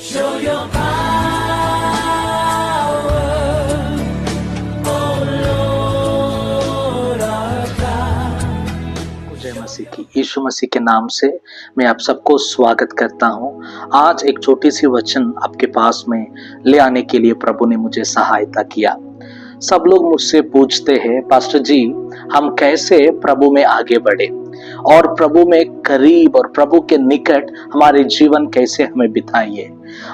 Show your power, oh Lord our God. जय मसीह की। यीशु मसीह के नाम से मैं आप सबको स्वागत करता हूं। आज एक छोटी सी वचन आपके पास में ले आने के लिए प्रभु ने मुझे सहायता किया। सब लोग मुझसे पूछते हैं, पास्टर जी हम कैसे प्रभु में आगे बढ़े और प्रभु में करीब और प्रभु के निकट हमारे जीवन कैसे हमें बिताइए।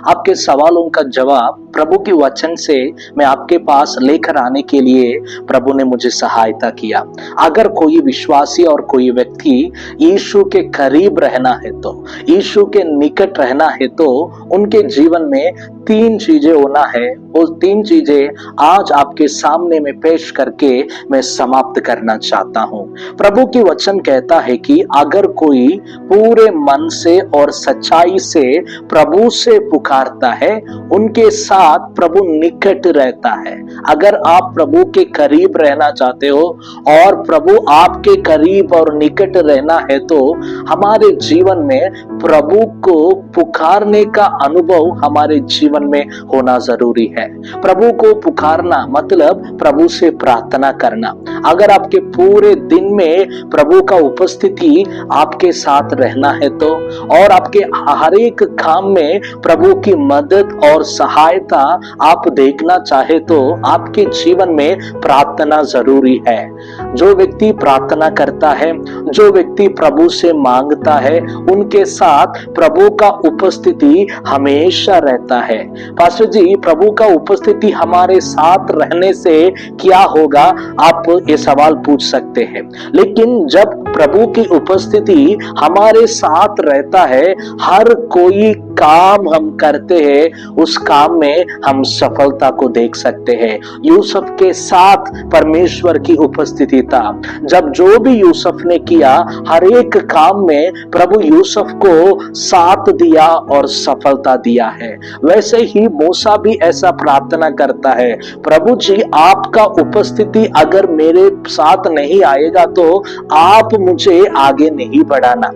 आपके सवालों का जवाब प्रभु के वचन से मैं आपके पास लेकर आने के लिए प्रभु ने मुझे सहायता किया। अगर कोई विश्वासी और कोई व्यक्ति यीशु के करीब रहना है तो, यीशु के निकट रहना है तो उनके जीवन में तीन चीजें होना है। वो तीन चीजें आज आपके सामने में पेश करके मैं समाप्त करना चाहता हूं। प्रभु की वचन कहता है कि अगर कोई पूरे मन से और सच्चाई से प्रभु से पुकारता है, उनके साथ प्रभु निकट रहता है। अगर आप प्रभु के करीब रहना चाहते हो और प्रभु आपके करीब और निकट रहना है तो हमारे जीवन में प्रभु को पुकारने का अनुभव हमारे जीवन में होना जरूरी है। प्रभु को पुकारना मतलब प्रभु से प्रार्थना करना। अगर आपके पूरे दिन में प्रभु का उपस्थिति आपके साथ रहना है तो, और आपके हर एक काम में प्रभु की मदद और सहायता आप देखना चाहे तो आपके जीवन में प्रार्थना जरूरी है। जो व्यक्ति प्रार्थना करता है, जो व्यक्ति प्रभु से मांगता है, उनके साथ प्रभु का उपस्थिति हमेशा रहता है। पास्टर जी प्रभु का उपस्थिति हमारे साथ रहने से क्या होगा, आप ये सवाल पूछ सकते हैं। लेकिन जब प्रभु की उपस्थिति हमारे साथ रहता है, हर कोई काम हम करते हैं उस काम में हम सफलता को देख सकते हैं। यूसुफ के साथ परमेश्वर की उपस्थिति था। जब जो भी यूसुफ ने किया, हर एक काम में प्रभु यूसुफ को साथ दिया और सफलता दिया है। वैसे ही मूसा भी ऐसा प्रार्थना करता है, प्रभु जी आपका उपस्थिति अगर मेरे साथ नहीं आएगा तो आप मुझे आगे नहीं बढ़ाना।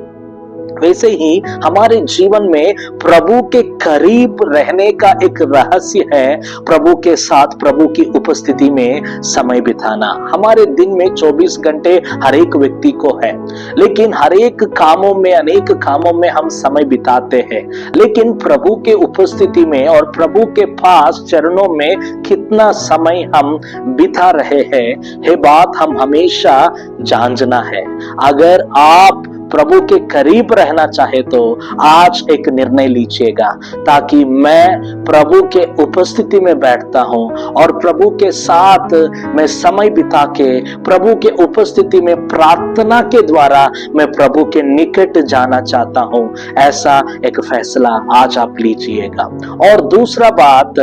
वैसे ही हमारे जीवन में प्रभु के करीब रहने का एक रहस्य है प्रभु के साथ प्रभु की उपस्थिति में समय बिताना। हमारे दिन में 24 घंटे हर एक व्यक्ति को है, लेकिन हर एक कामों में, अनेक कामों में हम समय बिताते हैं, लेकिन प्रभु के उपस्थिति में और प्रभु के पास चरणों में कितना समय हम बिता रहे हैं, ये बात हम हमेशा जानना है। अगर आप प्रभु के करीब रहना चाहे तो आज एक निर्णय लीजिएगा, ताकि मैं प्रभु के उपस्थिति में बैठता हूं और प्रभु के साथ मैं समय बिता के प्रभु के उपस्थिति में प्रार्थना के द्वारा मैं प्रभु के निकट जाना चाहता हूं। ऐसा एक फैसला आज आप लीजिएगा। और दूसरा बात,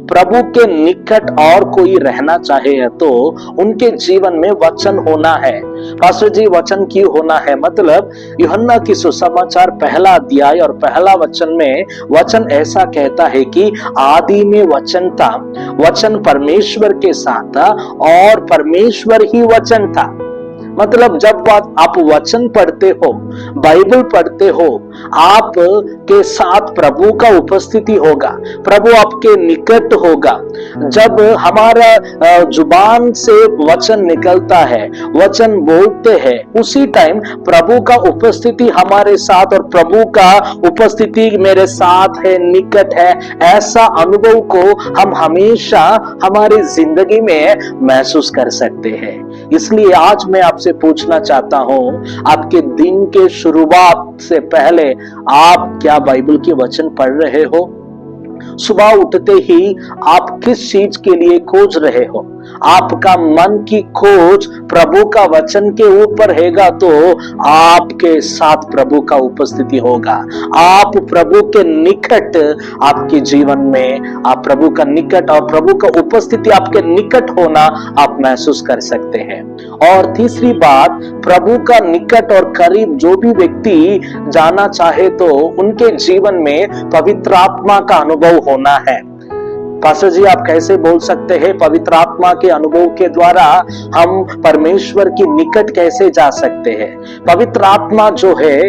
प्रभु के निकट और कोई रहना चाहे तो उनके जीवन में वचन होना है। पास्टर जी वचन क्यों होना है? मतलब यूहन्ना की सुसमाचार पहला अध्याय और पहला वचन में वचन ऐसा कहता है कि आदि में वचन था, वचन परमेश्वर के साथ था और परमेश्वर ही वचन था। मतलब जब आप वचन पढ़ते हो, बाइबल पढ़ते हो, आप के साथ प्रभु का उपस्थिति होगा, प्रभु आपके निकट होगा। जब हमारा जुबान से वचन निकलता है, वचन बोलते हैं, उसी टाइम प्रभु का उपस्थिति हमारे साथ और प्रभु का उपस्थिति मेरे साथ है, निकट है, ऐसा अनुभव को हम हमेशा हमारी जिंदगी में महसूस कर सकते हैं। इसलिए आज मैं आपसे पूछना चाहता हूं, आपके दिन के शुरुआत से पहले आप क्या बाइबल के वचन पढ़ रहे हो? सुबह उठते ही आप किस चीज के लिए खोज रहे हो? आपका मन की खोज प्रभु का वचन के ऊपर रहेगा तो आपके साथ प्रभु का उपस्थिति होगा। आप प्रभु के निकट, आपके जीवन में आप प्रभु का निकट और प्रभु का उपस्थिति आपके निकट होना आप महसूस कर सकते हैं। और तीसरी बात, प्रभु का निकट और करीब जो भी व्यक्ति जाना चाहे तो उनके जीवन में पवित्र आत्मा का अनुभव होना है। पास्टर जी आप कैसे बोल सकते हैं पवित्र आत्मा के अनुभव के द्वारा हम परमेश्वर की निकट कैसे जा सकते हैं? पवित्र आत्मा जो है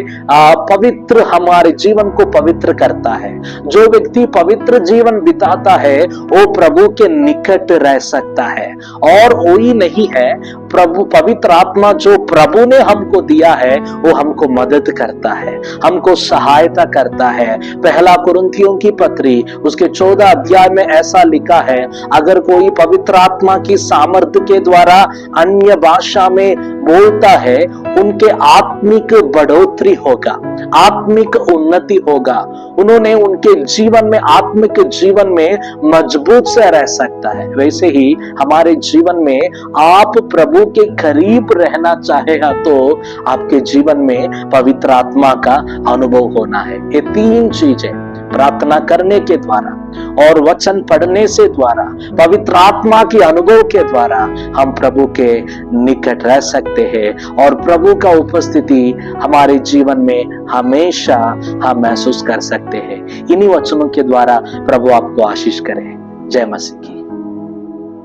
पवित्र हमारे जीवन को पवित्र करता है। जो व्यक्ति पवित्र जीवन बिताता है वो प्रभु के निकट रह सकता है। और वही नहीं है, प्रभु पवित्र आत्मा जो प्रभु ने हमको दिया है वो हमको मदद करता है, हमको सहायता करता है। पहला कुरिन्थियों की पत्री उसके 14 अध्याय में ऐसा लिखा है, अगर कोई पवित्र आत्मा की सामर्थ्य के द्वारा अन्य भाषा में बोलता है उनके आत्मिक बढ़ोतरी होगा, आत्मिक उन्नति होगा। उन्होंने उनके जीवन में आत्मिक जीवन में मजबूत से रह सकता है। वैसे ही हमारे जीवन में आप प्रभु के करीब रहना चाहेगा तो आपके जीवन में पवित्र आत्मा का अनुभव होना है। ये 3 चीजें प्रार्थना करने के द्वारा और वचन पढ़ने से द्वारा, पवित्र आत्मा के अनुभव के द्वारा हम प्रभु के निकट रह सकते हैं और प्रभु का उपस्थिति हमारे जीवन में हमेशा हम महसूस कर सकते हैं। इन्हीं वचनों के द्वारा प्रभु आपको आशीष करे। जय मसीह की।